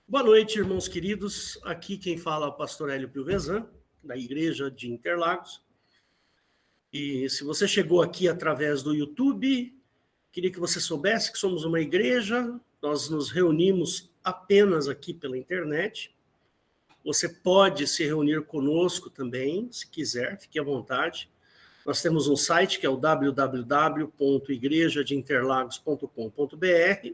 Boa noite, irmãos queridos. Aqui quem fala é o pastor Hélio Piovesan, da Igreja de Interlagos. E se você chegou aqui através do YouTube, queria que você soubesse que somos uma igreja, nós nos reunimos apenas aqui pela internet. Você pode se reunir conosco também, se quiser, fique à vontade. Nós temos um site que é o www.igrejadeinterlagos.com.br.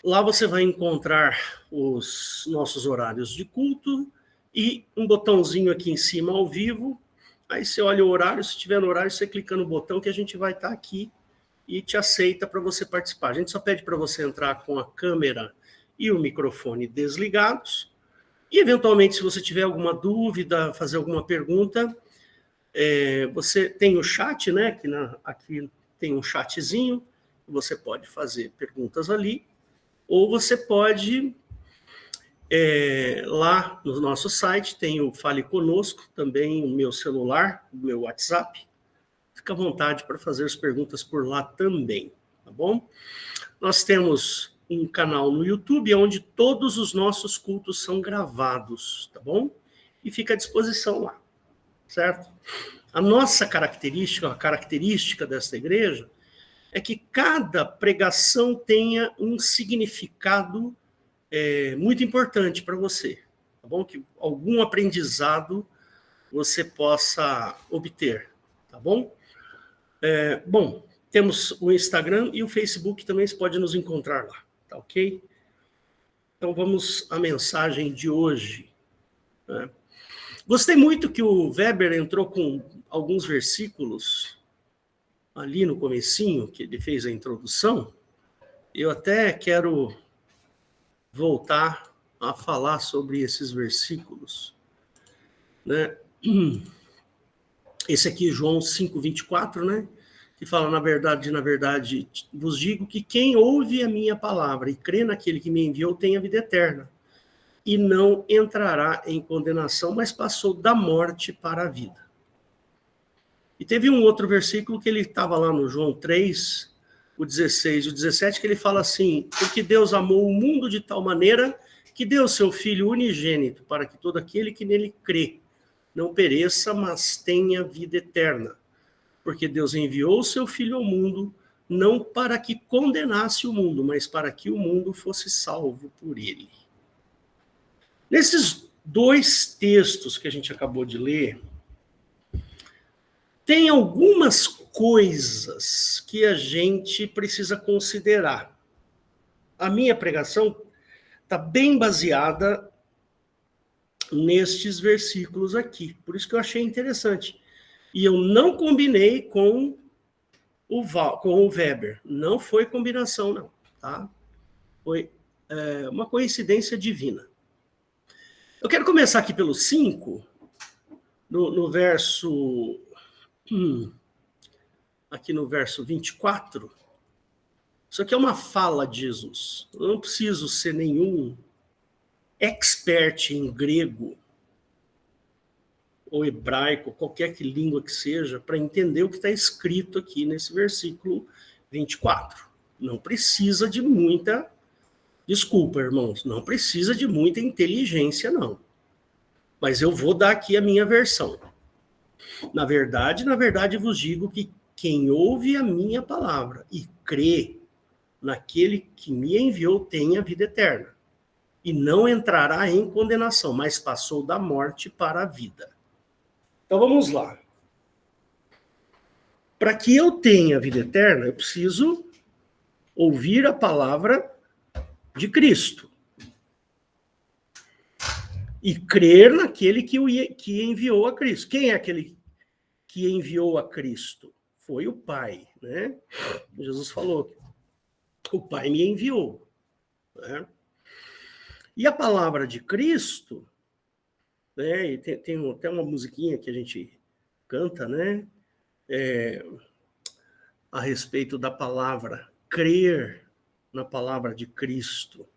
Lá você vai encontrar os nossos horários de culto e um botãozinho aqui em cima ao vivo. Aí você olha o horário, se tiver no horário, você clica no botão que a gente vai estar aqui e te aceita para você participar. A gente só pede para você entrar com a câmera e o microfone desligados. E, eventualmente, se você tiver alguma dúvida, fazer alguma pergunta, você tem o chat, né? Aqui tem um chatzinho, você pode fazer perguntas ali. Ou você pode, lá no nosso site, tem o Fale Conosco, também o meu celular, o meu WhatsApp. Fica à vontade para fazer as perguntas por lá também, tá bom? Nós temos um canal no YouTube onde todos os nossos cultos são gravados, tá bom? E fica à disposição lá, certo? A nossa característica, a característica desta igreja, é que cada pregação tenha um significado muito importante para você, tá bom? Que algum aprendizado você possa obter, tá bom? Bom, temos o Instagram e o Facebook também, você pode nos encontrar lá, tá ok? Então vamos à mensagem de hoje, né? Gostei muito que o Weber entrou com alguns versículos ali no comecinho, que ele fez a introdução. Eu até quero voltar a falar sobre esses versículos, né? Esse aqui, João 5:24, né? Que fala, na verdade, vos digo que quem ouve a minha palavra e crê naquele que me enviou tem a vida eterna, e não entrará em condenação, mas passou da morte para a vida. E teve um outro versículo que ele estava lá no João 3, o 16 e o 17, que ele fala assim, porque Deus amou o mundo de tal maneira que deu seu Filho unigênito, para que todo aquele que nele crê não pereça, mas tenha vida eterna. Porque Deus enviou o seu Filho ao mundo, não para que condenasse o mundo, mas para que o mundo fosse salvo por ele. Nesses dois textos que a gente acabou de ler, tem algumas coisas que a gente precisa considerar. A minha pregação está bem baseada nestes versículos aqui, por isso que eu achei interessante. E eu não combinei com o Weber, não foi combinação não, tá? Foi uma coincidência divina. Eu quero começar aqui pelo 5, no verso... aqui no verso 24. Isso aqui é uma fala de Jesus. Eu não preciso ser nenhum expert em grego ou hebraico, qualquer que língua que seja, para entender o que está escrito aqui nesse versículo 24. Não precisa de muita... Desculpa, irmãos, não precisa de muita inteligência, não. Mas eu vou dar aqui a minha versão. Na verdade, vos digo que quem ouve a minha palavra e crê naquele que me enviou tem a vida eterna, e não entrará em condenação, mas passou da morte para a vida. Então vamos lá. Para que eu tenha a vida eterna, eu preciso ouvir a palavra de Cristo e crer naquele que enviou a Cristo. Quem é aquele que enviou a Cristo? Foi o Pai, né? Jesus falou, o Pai me enviou, né? E a palavra de Cristo, né? E tem até uma musiquinha que a gente canta, né? A respeito da palavra, crer na palavra de Cristo,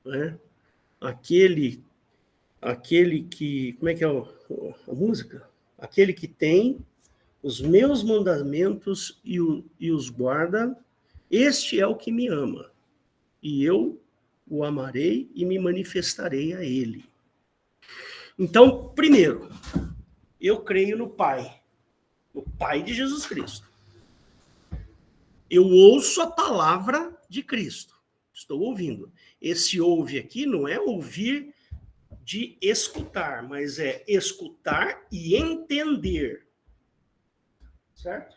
né? Aquele que, como é que é a música? Aquele que tem os meus mandamentos e os guarda, este é o que me ama. E eu o amarei e me manifestarei a ele. Então, primeiro, eu creio no Pai de Jesus Cristo. Eu ouço a palavra de Cristo. Estou ouvindo. Esse ouve aqui não é ouvir de escutar, mas é escutar e entender. Certo?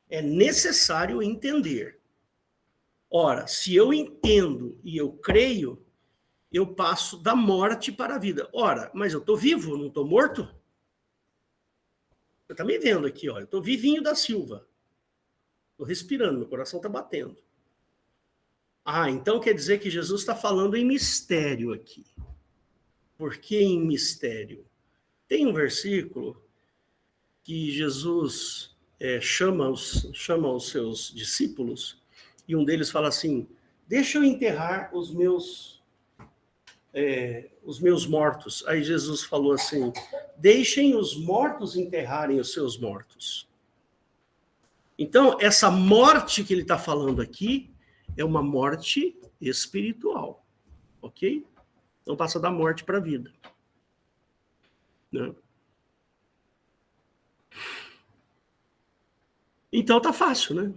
É necessário entender. Ora, se eu entendo e eu creio, eu passo da morte para a vida. Ora, mas eu estou vivo, não estou morto? Você está me vendo aqui, ó. Eu estou vivinho da Silva. Estou respirando, meu coração está batendo. Ah, então quer dizer que Jesus está falando em mistério aqui. Por que em mistério? Tem um versículo que Jesus chama os seus discípulos e um deles fala assim, deixa eu enterrar os meus mortos. Aí Jesus falou assim, deixem os mortos enterrarem os seus mortos. Então, essa morte que ele está falando aqui é uma morte espiritual, ok? Então passa da morte para a vida. Né? Então tá fácil, né?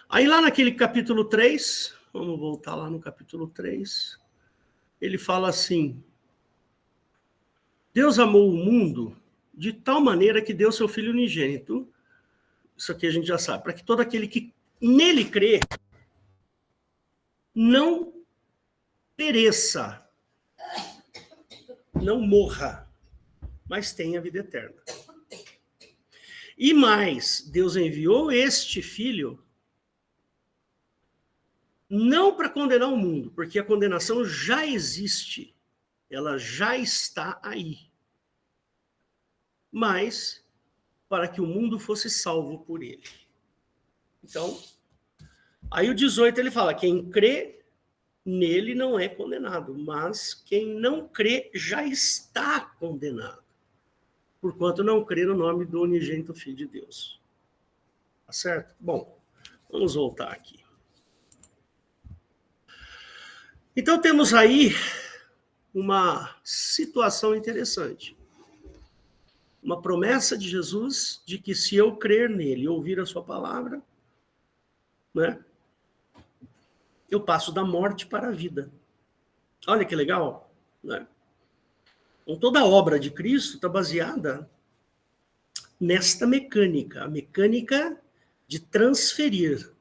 Aí lá naquele capítulo 3, vamos voltar lá no capítulo 3, ele fala assim, Deus amou o mundo de tal maneira que deu seu Filho unigênito, isso aqui a gente já sabe, para que todo aquele que nele crê não pereça, não morra, mas tenha vida eterna. E mais, Deus enviou este Filho não para condenar o mundo, porque a condenação já existe, ela já está aí, mas para que o mundo fosse salvo por ele. Então, aí o 18 ele fala, quem crê nele não é condenado, mas quem não crê já está condenado, porquanto não crê no nome do unigênito Filho de Deus. Tá certo? Bom, vamos voltar aqui. Então temos aí uma situação interessante. Uma promessa de Jesus de que se eu crer nele e ouvir a sua palavra, né, eu passo da morte para a vida. Olha que legal, né? Então, toda a obra de Cristo está baseada nesta mecânica, a mecânica de transferir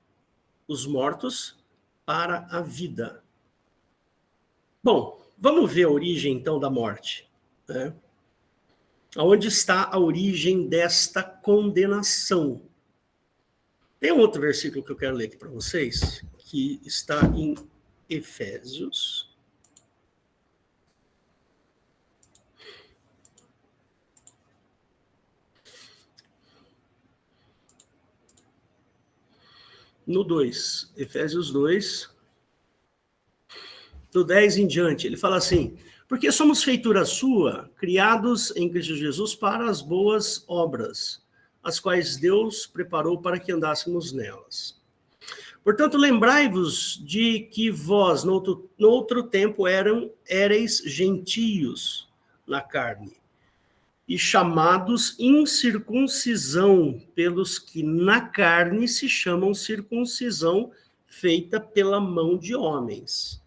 os mortos para a vida. Bom, vamos ver a origem, então, da morte. Né? Onde está a origem desta condenação? Tem um outro versículo que eu quero ler aqui para vocês, que está em Efésios. No 2, Efésios 2, do 10 em diante, ele fala assim, porque somos feitura sua, criados em Cristo Jesus para as boas obras, as quais Deus preparou para que andássemos nelas. Portanto, lembrai-vos de que vós, no outro tempo, éreis gentios na carne, e chamados incircuncisão, pelos que na carne se chamam circuncisão feita pela mão de homens,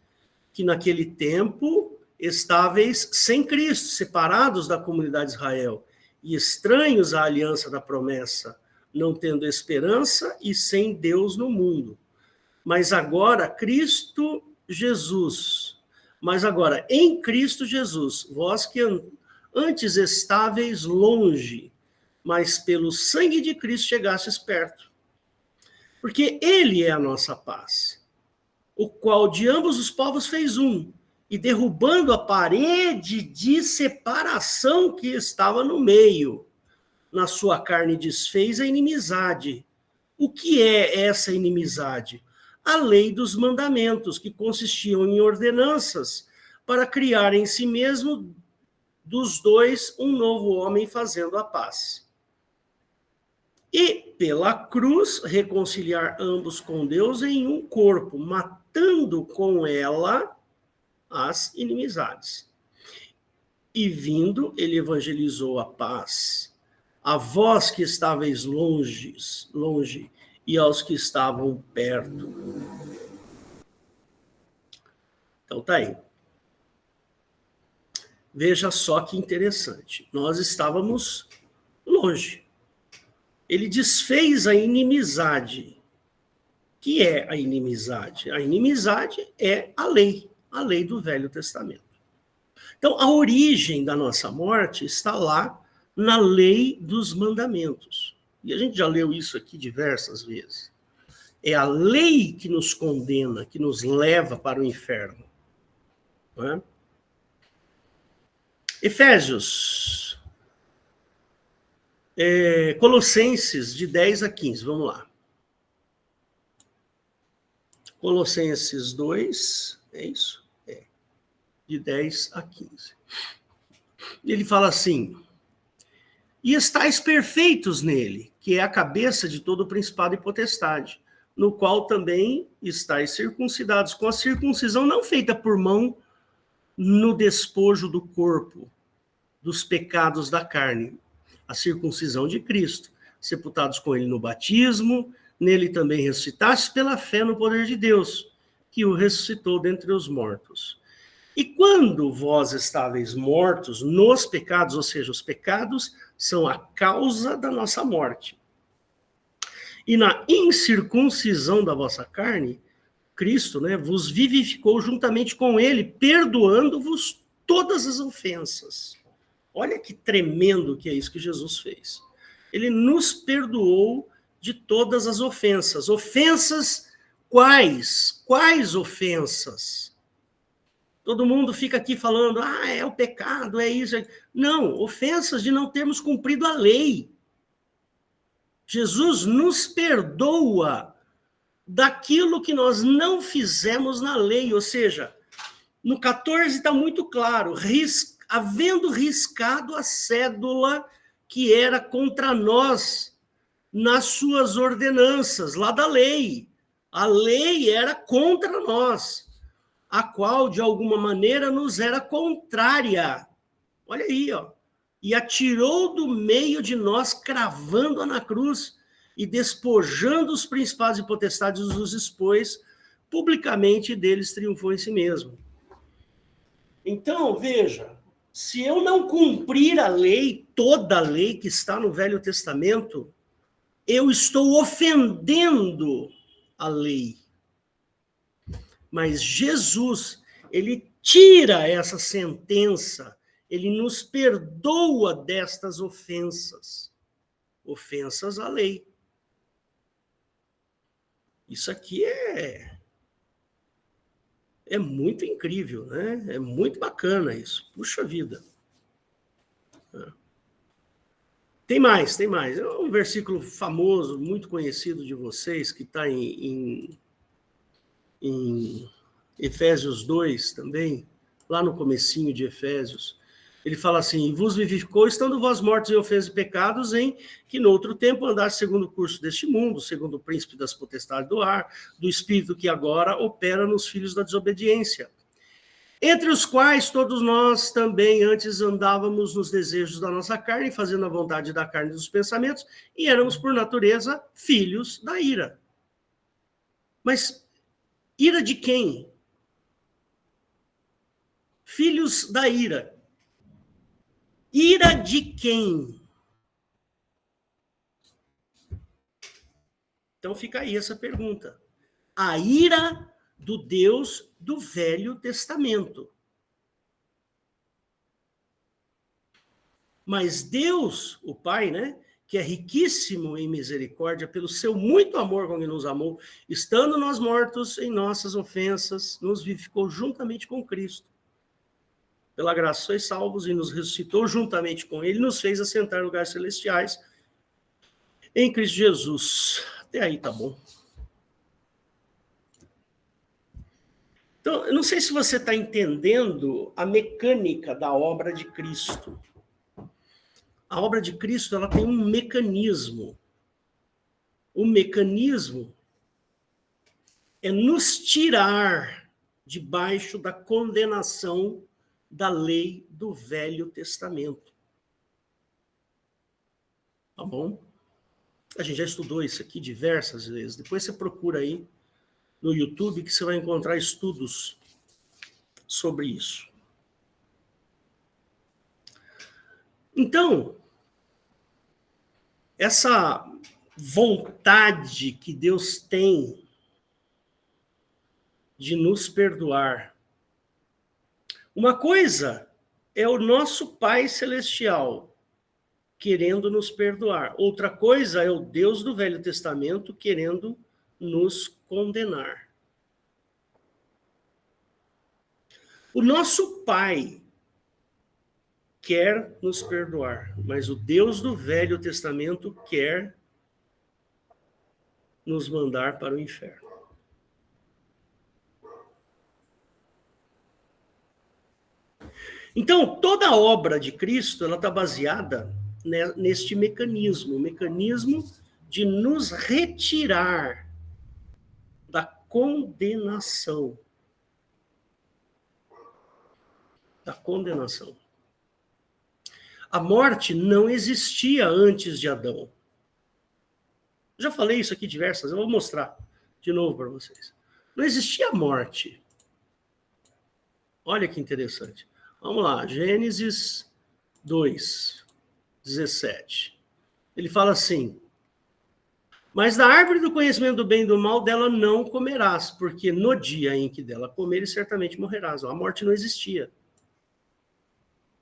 que naquele tempo estáveis sem Cristo, separados da comunidade de Israel, e estranhos à aliança da promessa, não tendo esperança e sem Deus no mundo. Mas agora, em Cristo Jesus, vós que antes estáveis longe, mas pelo sangue de Cristo chegastes perto. Porque ele é a nossa paz, o qual de ambos os povos fez um, e derrubando a parede de separação que estava no meio, na sua carne desfez a inimizade. O que é essa inimizade? A lei dos mandamentos, que consistiam em ordenanças, para criar em si mesmo dos dois um novo homem fazendo a paz. E, pela cruz, reconciliar ambos com Deus em um corpo, matando com ela as inimizades. E vindo, ele evangelizou a paz a vós que estáveis longe, e aos que estavam perto. Então tá aí. Veja só que interessante. Nós estávamos longe. Ele desfez a inimizade. Que é a inimizade? A inimizade é a lei do Velho Testamento. Então, a origem da nossa morte está lá na lei dos mandamentos. E a gente já leu isso aqui diversas vezes. É a lei que nos condena, que nos leva para o inferno. Não é? Efésios, Colossenses, de 10 a 15, vamos lá. Colossenses 2, é isso? De 10 a 15. Ele fala assim: e estáis perfeitos nele, que é a cabeça de todo o principado e potestade, no qual também estáis circuncidados, com a circuncisão não feita por mão, no despojo do corpo, dos pecados da carne, a circuncisão de Cristo, sepultados com ele no batismo, nele também ressuscitastes pela fé no poder de Deus, que o ressuscitou dentre os mortos. E quando vós estáveis mortos nos pecados, ou seja, os pecados são a causa da nossa morte, e na incircuncisão da vossa carne, Cristo, vos vivificou juntamente com ele, perdoando-vos todas as ofensas. Olha que tremendo que é isso que Jesus fez. Ele nos perdoou de todas as ofensas. Ofensas quais? Quais ofensas? Todo mundo fica aqui falando, é o pecado, é isso. Não, ofensas de não termos cumprido a lei. Jesus nos perdoa daquilo que nós não fizemos na lei, ou seja, no 14 está muito claro, havendo riscado a cédula que era contra nós nas suas ordenanças, lá da lei. A lei era contra nós, a qual, de alguma maneira, nos era contrária. Olha aí, ó. E atirou do meio de nós, cravando-a na cruz, e despojando os principados e potestades, os expôs, publicamente deles triunfou em si mesmo. Então, veja, se eu não cumprir a lei, toda a lei que está no Velho Testamento, eu estou ofendendo a lei. Mas Jesus, ele tira essa sentença, ele nos perdoa destas ofensas. Ofensas à lei. Isso aqui é muito incrível, né? É muito bacana isso. Puxa vida. Tem mais. É um versículo famoso, muito conhecido de vocês, que está em Efésios 2 também, lá no comecinho de Efésios. Ele fala assim: vos vivificou, estando vós mortos em ofensas e pecados, em que no outro tempo andaste segundo o curso deste mundo, segundo o príncipe das potestades do ar, do espírito que agora opera nos filhos da desobediência, entre os quais todos nós também antes andávamos nos desejos da nossa carne, fazendo a vontade da carne e dos pensamentos, e éramos por natureza filhos da ira. Mas ira de quem? Filhos da ira. Ira de quem? Então fica aí essa pergunta. A ira do Deus do Velho Testamento. Mas Deus, o Pai, que é riquíssimo em misericórdia, pelo seu muito amor com que nos amou, estando nós mortos em nossas ofensas, nos vivificou juntamente com Cristo. Pela graça sois salvos, e nos ressuscitou juntamente com ele, nos fez assentar em lugares celestiais em Cristo Jesus. Até aí tá bom. Então, eu não sei se você está entendendo a mecânica da obra de Cristo. A obra de Cristo, ela tem um mecanismo. O mecanismo é nos tirar debaixo da condenação da lei do Velho Testamento. Tá bom? A gente já estudou isso aqui diversas vezes. Depois você procura aí no YouTube que você vai encontrar estudos sobre isso. Então, essa vontade que Deus tem de nos perdoar. Uma coisa é o nosso Pai Celestial querendo nos perdoar. Outra coisa é o Deus do Velho Testamento querendo nos condenar. O nosso Pai quer nos perdoar, mas o Deus do Velho Testamento quer nos mandar para o inferno. Então, toda a obra de Cristo ela está baseada neste mecanismo, o mecanismo de nos retirar da condenação. Da condenação. A morte não existia antes de Adão. Já falei isso aqui diversas vezes, eu vou mostrar de novo para vocês. Não existia morte. Olha que interessante. Vamos lá, Gênesis 2, 17. Ele fala assim: mas da árvore do conhecimento do bem e do mal, dela não comerás, porque no dia em que dela comeres, certamente morrerás. A morte não existia.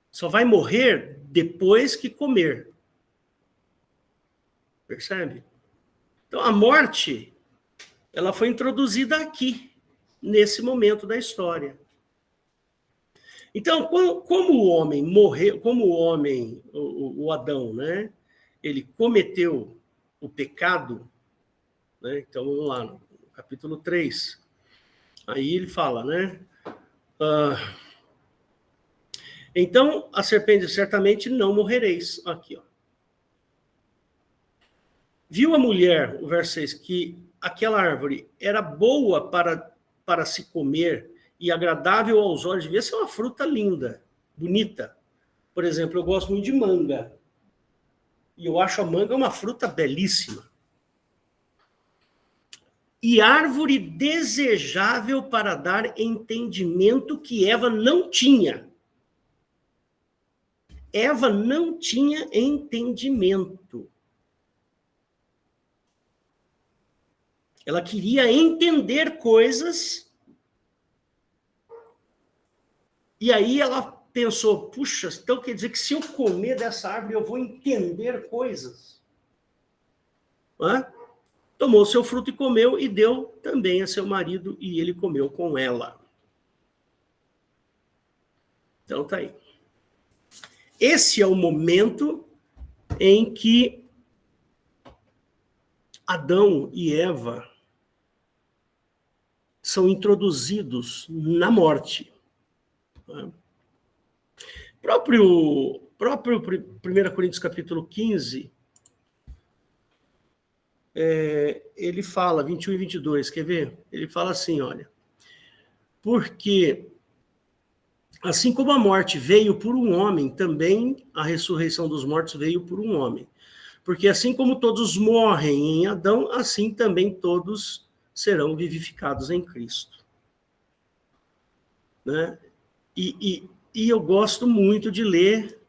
Só vai morrer depois que comer. Percebe? Então, a morte, ela foi introduzida aqui, nesse momento da história. Então, como o homem morreu, como o homem, o Adão, né? Ele cometeu o pecado, né? Então, vamos lá, no capítulo 3. Aí ele fala, né? Então, a serpente, certamente não morrereis. Aqui, ó. Viu a mulher, o verso 6, que aquela árvore era boa para se comer e agradável aos olhos, devia ser uma fruta linda, bonita. Por exemplo, eu gosto muito de manga. E eu acho a manga uma fruta belíssima. E árvore desejável para dar entendimento que Eva não tinha. Eva não tinha entendimento. Ela queria entender coisas. E aí ela pensou, puxa, então quer dizer que se eu comer dessa árvore eu vou entender coisas. Tomou seu fruto e comeu, e deu também a seu marido, e ele comeu com ela. Então tá aí. Esse é o momento em que Adão e Eva são introduzidos na morte. Próprio 1 Coríntios capítulo 15, ele fala, 21 e 22, quer ver? Ele fala assim, olha, porque assim como a morte veio por um homem, também a ressurreição dos mortos veio por um homem. Porque assim como todos morrem em Adão, assim também todos serão vivificados em Cristo. Né? E eu gosto muito de ler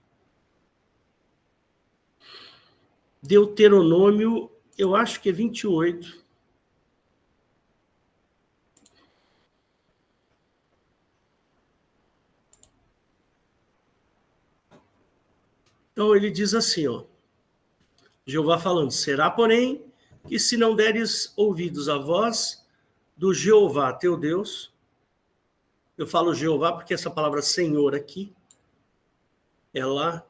Deuteronômio, eu acho que é 28. Então ele diz assim, ó, Jeová falando, será, porém, que se não deres ouvidos à voz do Jeová, teu Deus, eu falo Jeová porque essa palavra Senhor aqui, ela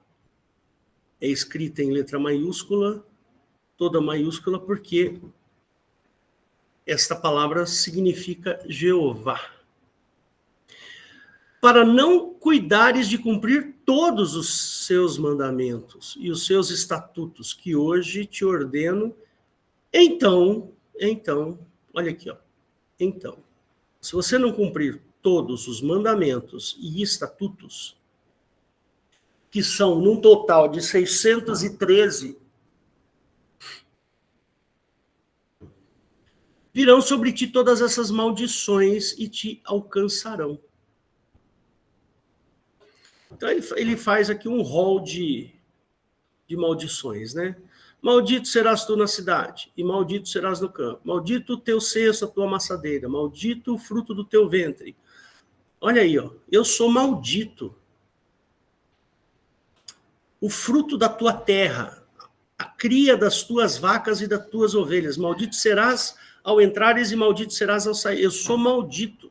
é escrita em letra maiúscula, toda maiúscula, porque esta palavra significa Jeová. Para não cuidares de cumprir todos os seus mandamentos e os seus estatutos, que hoje te ordeno, então, olha aqui, ó. Então, se você não cumprir todos os mandamentos e estatutos, que são num total de 613, virão sobre ti todas essas maldições e te alcançarão. Então ele faz aqui um rol de maldições, né? Maldito serás tu na cidade, e maldito serás no campo. Maldito o teu cesto, a tua amassadeira. Maldito o fruto do teu ventre. Olha aí, ó, eu sou maldito. O fruto da tua terra, a cria das tuas vacas e das tuas ovelhas. Maldito serás ao entrares e maldito serás ao sair. Eu sou maldito.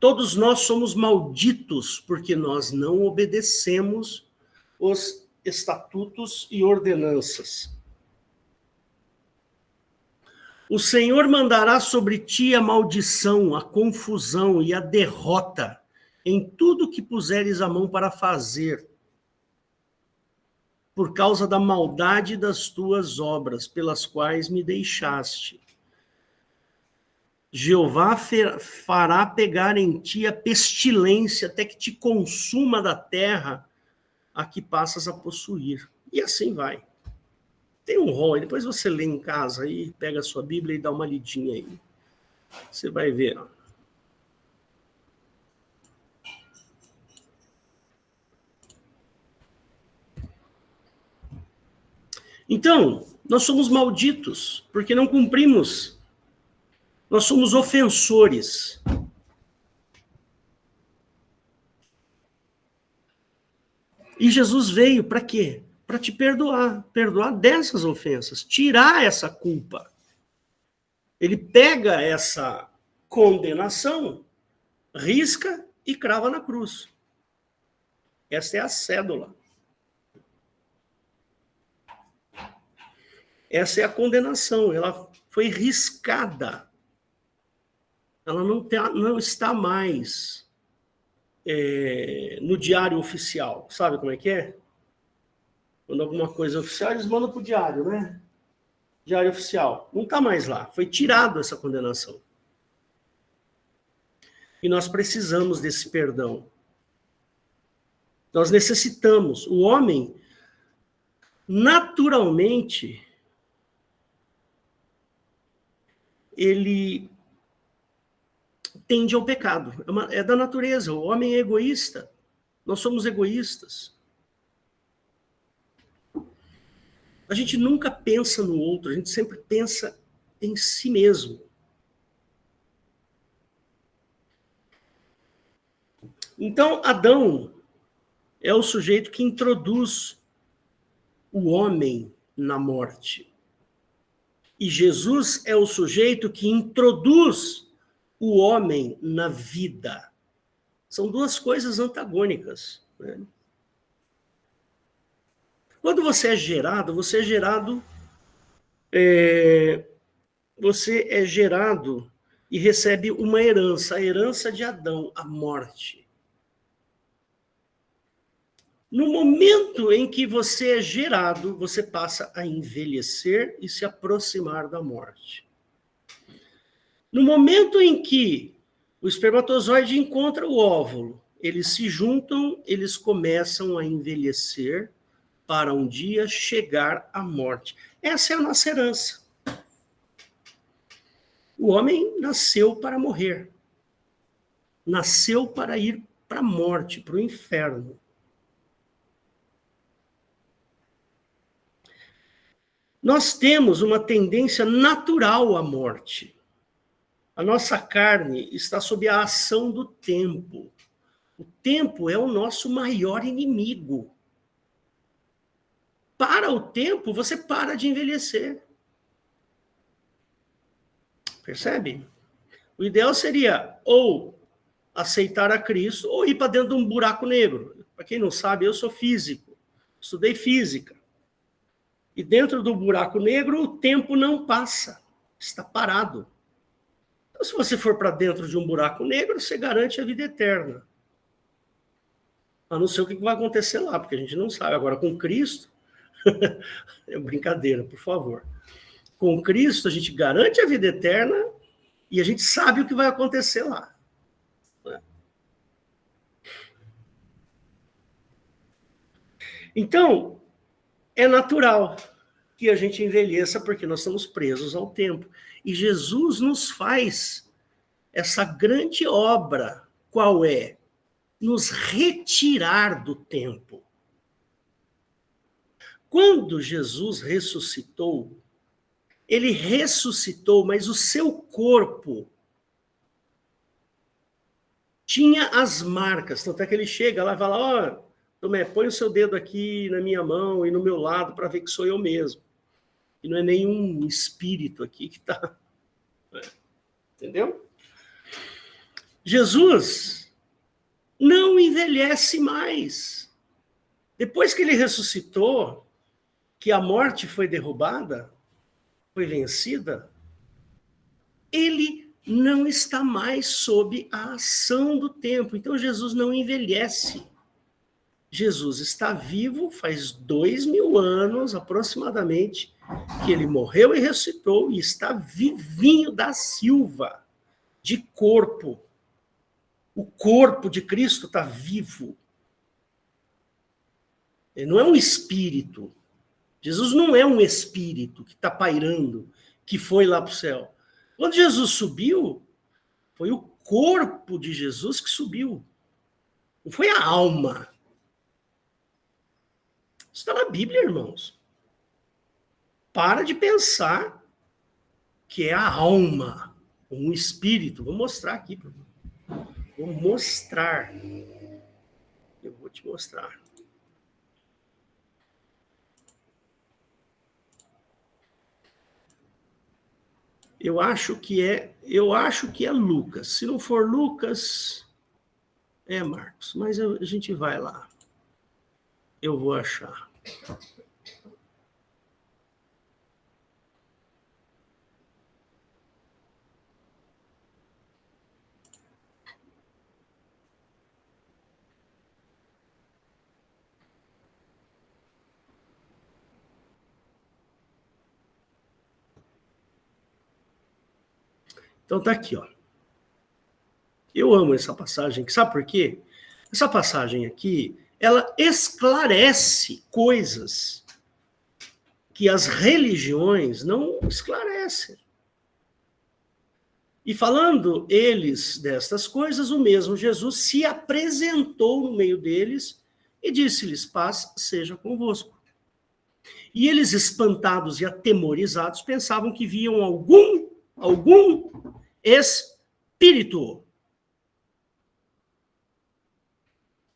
Todos nós somos malditos porque nós não obedecemos os estatutos e ordenanças. O Senhor mandará sobre ti a maldição, a confusão e a derrota em tudo que puseres a mão para fazer, por causa da maldade das tuas obras, pelas quais me deixaste. Jeová fará pegar em ti a pestilência, até que te consuma da terra a que passas a possuir. E assim vai. Tem um rol, depois você lê em casa aí, pega a sua Bíblia e dá uma lidinha aí. Você vai ver. Então, nós somos malditos, porque não cumprimos. Nós somos ofensores. E Jesus veio para quê? Para te perdoar dessas ofensas, tirar essa culpa. Ele pega essa condenação, risca e crava na cruz. Essa é a cédula. Essa é a condenação, ela foi riscada. Ela não está mais no diário oficial. Sabe como é que é? Quando alguma coisa é oficial, eles mandam para o diário, né? Diário oficial. Não está mais lá. Foi tirado essa condenação. E nós precisamos desse perdão. Nós necessitamos. O homem, naturalmente, ele tende ao pecado. É da natureza. O homem é egoísta. Nós somos egoístas. A gente nunca pensa no outro, a gente sempre pensa em si mesmo. Então, Adão é o sujeito que introduz o homem na morte. E Jesus é o sujeito que introduz o homem na vida. São duas coisas antagônicas, né? Quando você é gerado, você é gerado e recebe uma herança, a herança de Adão, a morte. No momento em que você é gerado, você passa a envelhecer e se aproximar da morte. No momento em que o espermatozoide encontra o óvulo, eles se juntam, eles começam a envelhecer para um dia chegar à morte. Essa é a nossa herança. O homem nasceu para morrer. Nasceu para ir para a morte, para o inferno. Nós temos uma tendência natural à morte. A nossa carne está sob a ação do tempo. O tempo é o nosso maior inimigo. Para o tempo, você para de envelhecer. Percebe? O ideal seria ou aceitar a Cristo ou ir para dentro de um buraco negro. Para quem não sabe, eu sou físico. Estudei física. E dentro do buraco negro, o tempo não passa. Está parado. Então, se você for para dentro de um buraco negro, você garante a vida eterna. A não ser o que vai acontecer lá, porque a gente não sabe. Agora, com Cristo, é brincadeira, por favor. Com Cristo, a gente garante a vida eterna e a gente sabe o que vai acontecer lá. Então, é natural que a gente envelheça porque nós estamos presos ao tempo. E Jesus nos faz essa grande obra, qual é? Nos retirar do tempo. Quando Jesus ressuscitou, ele ressuscitou, mas o seu corpo tinha as marcas. Tanto é que ele chega lá e fala, ó, Tomé, põe o seu dedo aqui na minha mão e no meu lado para ver que sou eu mesmo. E não é nenhum espírito aqui que está... Entendeu? Jesus não envelhece mais. Depois que ele ressuscitou, que a morte foi derrubada, foi vencida, ele não está mais sob a ação do tempo. Então Jesus não envelhece. Jesus está vivo faz 2000 anos, aproximadamente, que ele morreu e ressuscitou, e está vivinho da Silva, de corpo. O corpo de Cristo está vivo. Ele não é um espírito. Jesus não é um espírito que está pairando, que foi lá para o céu. Quando Jesus subiu, foi o corpo de Jesus que subiu. Não foi a alma. Isso está na Bíblia, irmãos. Para de pensar que é a alma, um espírito. Vou mostrar aqui. Vou mostrar. Eu vou te mostrar. Eu acho que é Lucas. Se não for Lucas, é Marcos. Mas a gente vai lá. Eu vou achar. Então tá aqui, ó. Eu amo essa passagem. Sabe por quê? Essa passagem aqui, ela esclarece coisas que as religiões não esclarecem. E falando eles destas coisas, o mesmo Jesus se apresentou no meio deles e disse-lhes, paz seja convosco. E eles, espantados e atemorizados, pensavam que viam algum espírito.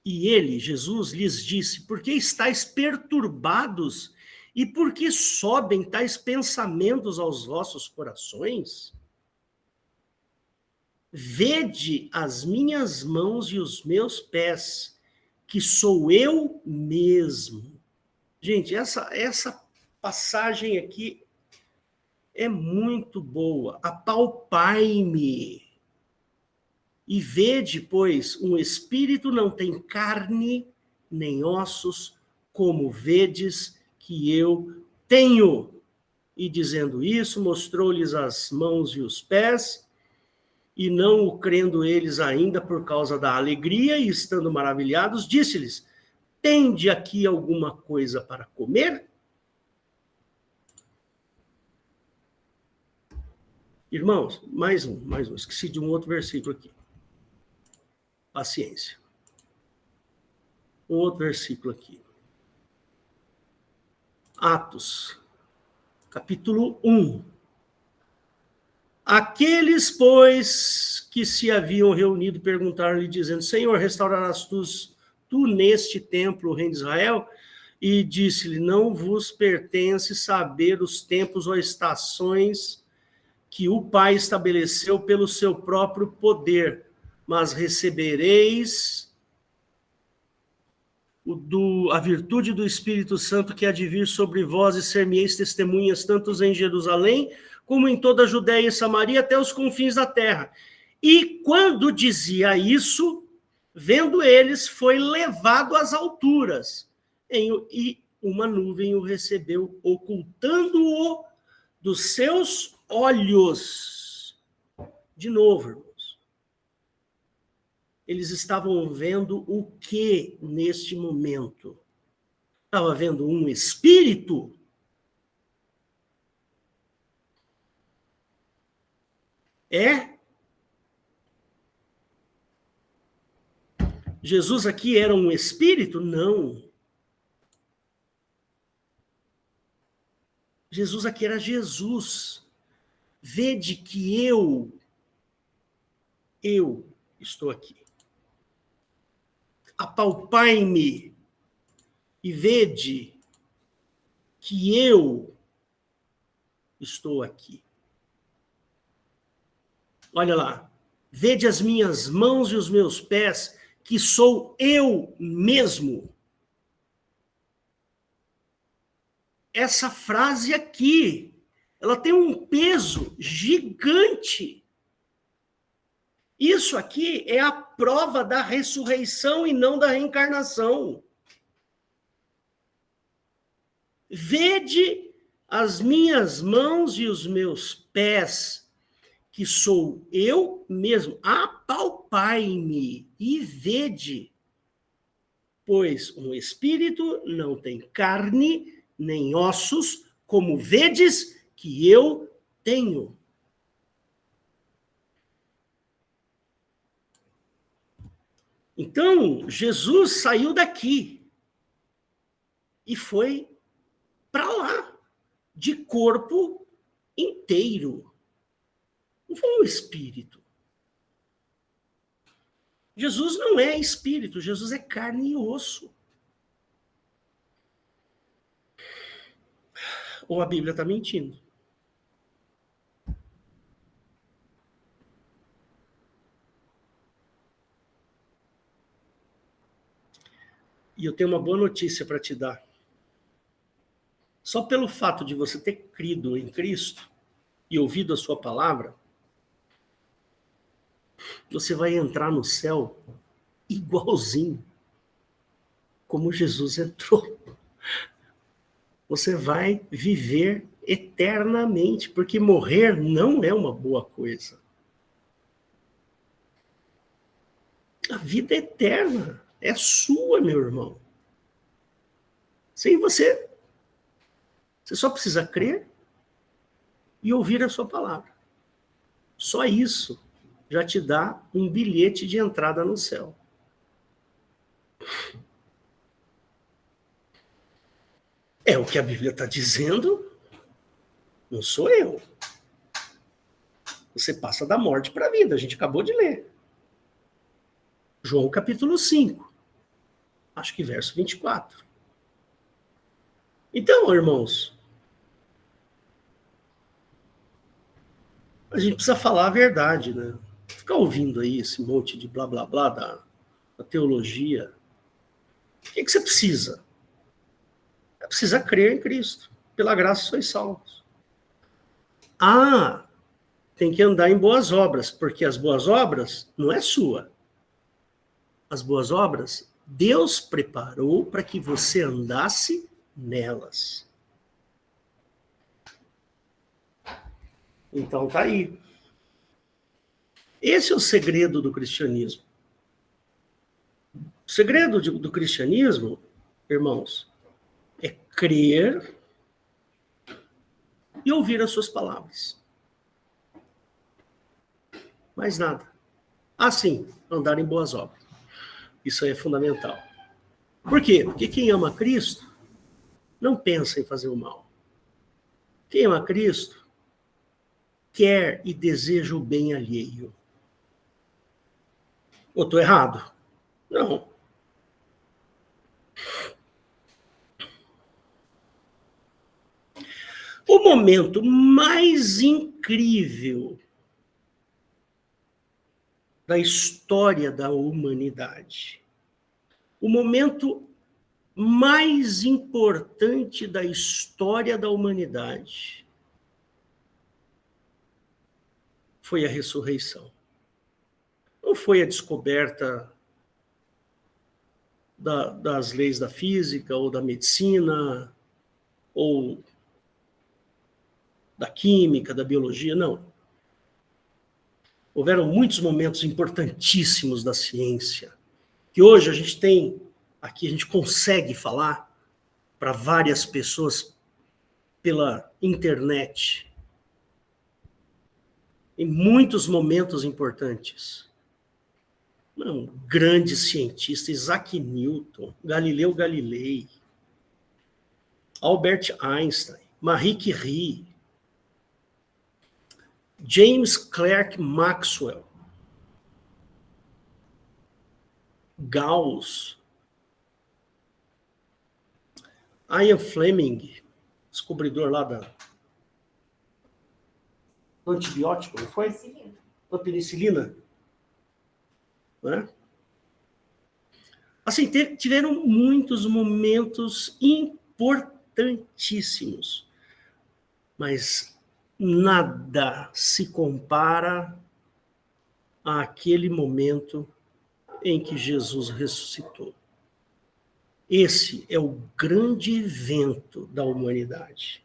E ele, Jesus, lhes disse, por que estáis perturbados e por que sobem tais pensamentos aos vossos corações? Vede as minhas mãos e os meus pés, que sou eu mesmo. Gente, essa passagem aqui é muito boa. Apalpai-me. E vede, pois, um espírito não tem carne nem ossos, como vedes que eu tenho. E dizendo isso, mostrou-lhes as mãos e os pés, e não o crendo eles ainda por causa da alegria, e estando maravilhados, disse-lhes, tende aqui alguma coisa para comer? Irmãos, mais um, esqueci de um outro versículo aqui. Paciência. Um outro versículo aqui. Atos, capítulo 1. Aqueles, pois, que se haviam reunido, perguntaram-lhe, dizendo, Senhor, restaurarás tu neste templo o reino de Israel? E disse-lhe, não vos pertence saber os tempos ou estações que o Pai estabeleceu pelo seu próprio poder, mas recebereis a virtude do Espírito Santo que há de vir sobre vós e ser-me-eis testemunhas tanto em Jerusalém como em toda a Judéia e Samaria até os confins da terra. E quando dizia isso, vendo eles, foi levado às alturas, e uma nuvem o recebeu, ocultando-o dos seus olhos. De novo, irmãos. Eles estavam vendo o que neste momento? Estava vendo um espírito? Jesus aqui era um espírito? Não. Jesus aqui era Jesus. Vede que eu estou aqui. Apalpai-me e vede que eu estou aqui. Olha lá. Vede as minhas mãos e os meus pés, que sou eu mesmo. Essa frase aqui, ela tem um peso gigante. Isso aqui é a prova da ressurreição e não da reencarnação. Vede as minhas mãos e os meus pés, que sou eu mesmo. Apalpai-me e vede. Pois um espírito não tem carne nem ossos, como vedes que eu tenho. Então, Jesus saiu daqui e foi para lá, de corpo inteiro. Não foi um espírito. Jesus não é espírito, Jesus é carne e osso. Ou a Bíblia está mentindo? E eu tenho uma boa notícia para te dar. Só pelo fato de você ter crido em Cristo e ouvido a sua palavra, você vai entrar no céu igualzinho como Jesus entrou. Você vai viver eternamente, porque morrer não é uma boa coisa. A vida é eterna, é sua, meu irmão. Sem você só precisa crer e ouvir a sua palavra. Só isso já te dá um bilhete de entrada no céu. É o que a Bíblia está dizendo, não sou eu. Você passa da morte para a vida, a gente acabou de ler. João capítulo 5, acho que verso 24. Então, irmãos, a gente precisa falar a verdade, né? Ficar ouvindo aí esse monte de blá blá blá da teologia. O que você precisa? Precisa crer em Cristo. Pela graça sois salvos. Tem que andar em boas obras, porque as boas obras não é sua. As boas obras, Deus preparou para que você andasse nelas. Então tá aí. Esse é o segredo do cristianismo. O segredo do cristianismo, irmãos, é crer e ouvir as suas palavras. Mais nada. Sim, andar em boas obras. Isso aí é fundamental. Por quê? Porque quem ama Cristo não pensa em fazer o mal. Quem ama Cristo quer e deseja o bem alheio. Ou estou errado? Não. O momento mais incrível da história da humanidade, o momento mais importante da história da humanidade foi a ressurreição. Não foi a descoberta das leis da física ou da medicina, ou da química, da biologia, não. Houveram muitos momentos importantíssimos da ciência, que hoje a gente tem, aqui a gente consegue falar para várias pessoas pela internet, em muitos momentos importantes. Não, grandes cientistas, Isaac Newton, Galileu Galilei, Albert Einstein, Marie Curie, James Clerk Maxwell, Gauss, Ian Fleming, descobridor lá do antibiótico, não foi? Da penicilina. Né? Assim, tiveram muitos momentos importantíssimos, mas nada se compara àquele momento em que Jesus ressuscitou. Esse é o grande evento da humanidade.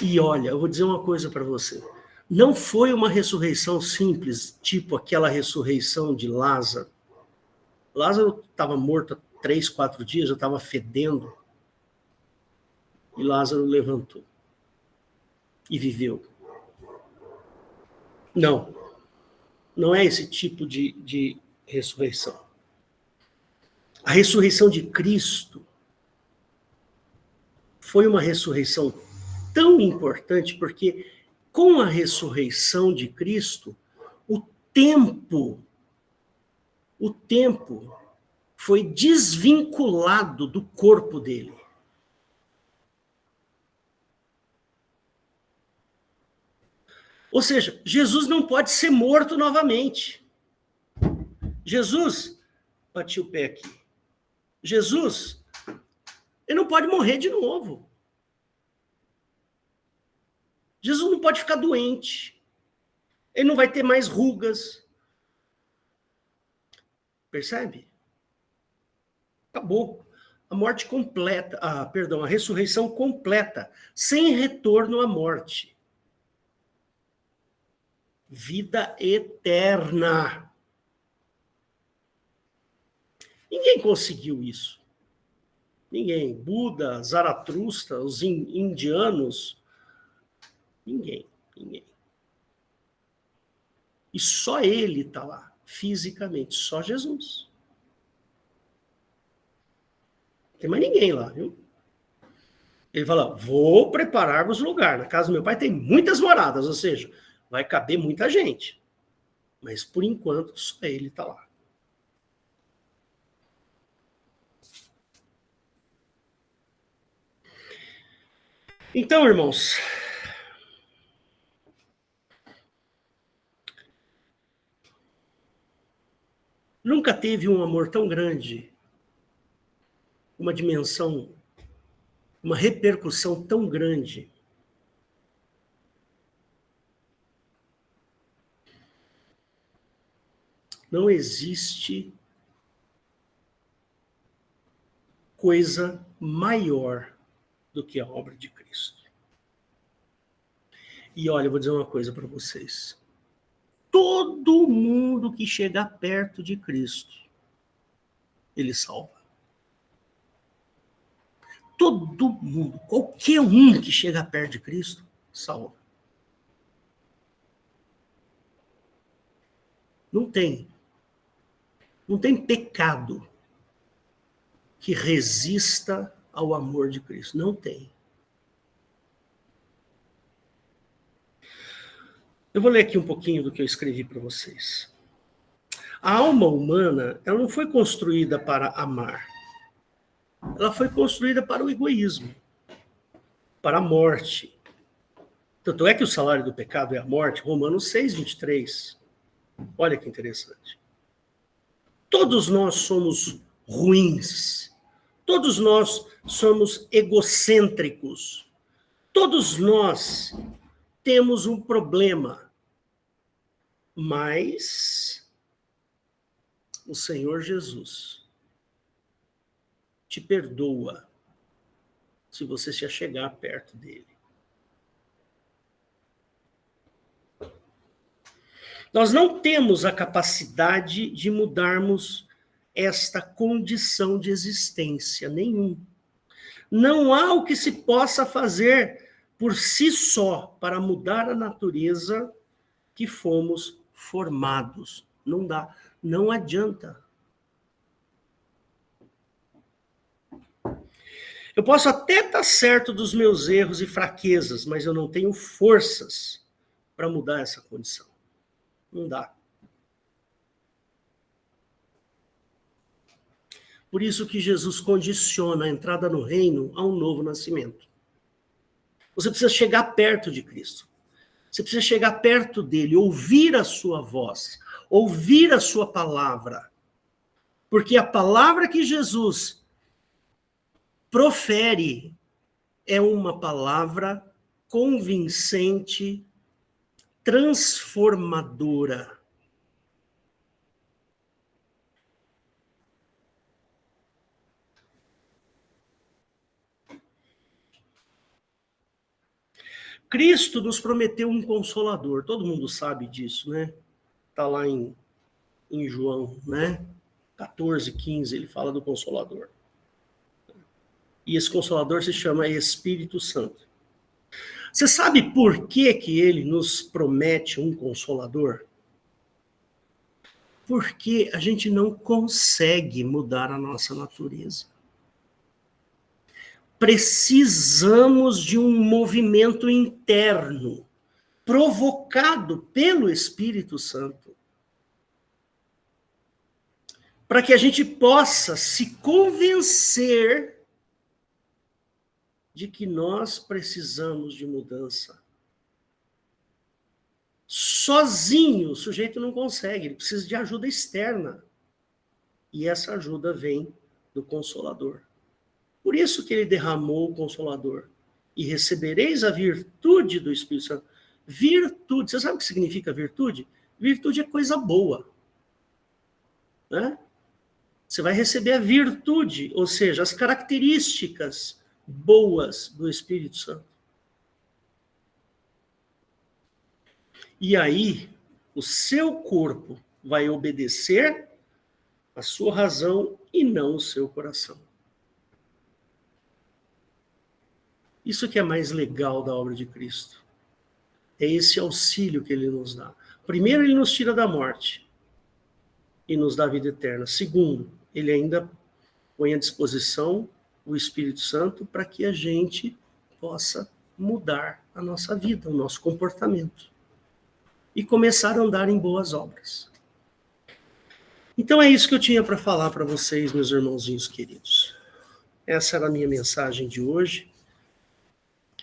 E olha, eu vou dizer uma coisa para você. Não foi uma ressurreição simples, tipo aquela ressurreição de Lázaro. Lázaro estava morto há 3, 4 dias, já estava fedendo. E Lázaro levantou. E viveu. Não. Não é esse tipo de ressurreição. A ressurreição de Cristo foi uma ressurreição tão importante, porque com a ressurreição de Cristo, o tempo foi desvinculado do corpo dele. Ou seja, Jesus não pode ser morto novamente. Jesus, bati o pé aqui. Jesus, ele não pode morrer de novo. Jesus não pode ficar doente. Ele não vai ter mais rugas. Percebe? Acabou. A morte completa, a ressurreição completa, sem retorno à morte. Vida eterna. Ninguém conseguiu isso. Ninguém. Buda, Zaratustra, os indianos, ninguém. E só ele está lá, fisicamente, só Jesus. Não tem mais ninguém lá, viu? Ele fala, vou preparar os lugares. Na casa do meu pai tem muitas moradas, ou seja, vai caber muita gente. Mas, por enquanto, só ele está lá. Então, irmãos, nunca teve um amor tão grande, uma dimensão, uma repercussão tão grande. Não existe coisa maior do que a obra de Cristo. E olha, eu vou dizer uma coisa para vocês. Todo mundo que chegar perto de Cristo, ele salva. Todo mundo, qualquer um que chega perto de Cristo, salva. Não tem pecado que resista ao amor de Cristo. Não tem. Eu vou ler aqui um pouquinho do que eu escrevi para vocês. A alma humana, ela não foi construída para amar. Ela foi construída para o egoísmo, para a morte. Tanto é que o salário do pecado é a morte, Romanos 6, 23. Olha que interessante. Todos nós somos ruins. Todos nós somos egocêntricos. Todos nós temos um problema. Mas o Senhor Jesus te perdoa se você se achegar perto dele. Nós não temos a capacidade de mudarmos esta condição de existência, nenhum. Não há o que se possa fazer por si só para mudar a natureza que fomos formados. Não dá, não adianta. Eu posso até estar certo dos meus erros e fraquezas, mas eu não tenho forças para mudar essa condição. Não dá. Por isso que Jesus condiciona a entrada no reino a um novo nascimento. Você precisa chegar perto de Cristo. Você precisa chegar perto dele, ouvir a sua voz, ouvir a sua palavra. Porque a palavra que Jesus profere é uma palavra convincente, transformadora. Cristo nos prometeu um consolador, todo mundo sabe disso, né? Está lá em João, né? 14, 15, ele fala do Consolador. E esse Consolador se chama Espírito Santo. Você sabe por que ele nos promete um Consolador? Porque a gente não consegue mudar a nossa natureza. Precisamos de um movimento interno, provocado pelo Espírito Santo, para que a gente possa se convencer de que nós precisamos de mudança. Sozinho, o sujeito não consegue, ele precisa de ajuda externa. E essa ajuda vem do Consolador. Por isso que ele derramou o Consolador. E recebereis a virtude do Espírito Santo. Virtude, você sabe o que significa virtude? Virtude é coisa boa. Né? Você vai receber a virtude, ou seja, as características boas do Espírito Santo. E aí, o seu corpo vai obedecer a sua razão e não o seu coração. Isso que é mais legal da obra de Cristo. É esse auxílio que ele nos dá. Primeiro, ele nos tira da morte e nos dá a vida eterna. Segundo, ele ainda põe à disposição o Espírito Santo para que a gente possa mudar a nossa vida, o nosso comportamento. E começar a andar em boas obras. Então é isso que eu tinha para falar para vocês, meus irmãozinhos queridos. Essa era a minha mensagem de hoje.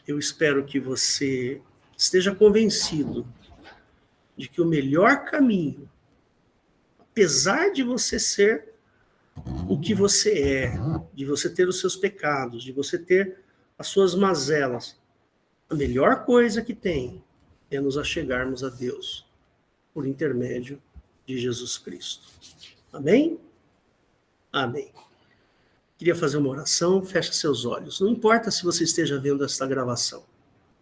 Eu espero que você esteja convencido de que o melhor caminho, apesar de você ser o que você é, de você ter os seus pecados, de você ter as suas mazelas, a melhor coisa que tem é nos achegarmos a Deus por intermédio de Jesus Cristo. Amém? Amém. Queria fazer uma oração, fecha seus olhos. Não importa se você esteja vendo esta gravação,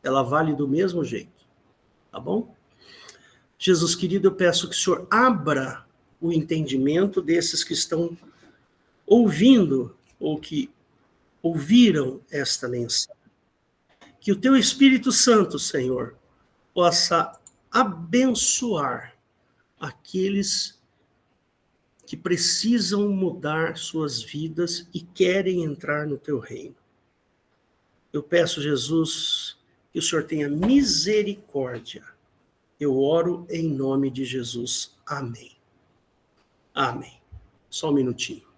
ela vale do mesmo jeito, tá bom? Jesus querido, eu peço que o Senhor abra o entendimento desses que estão ouvindo ou que ouviram esta mensagem. Que o teu Espírito Santo, Senhor, possa abençoar aqueles que precisam mudar suas vidas e querem entrar no teu reino. Eu peço, Jesus, que o Senhor tenha misericórdia. Eu oro em nome de Jesus. Amém. Amém. Só um minutinho.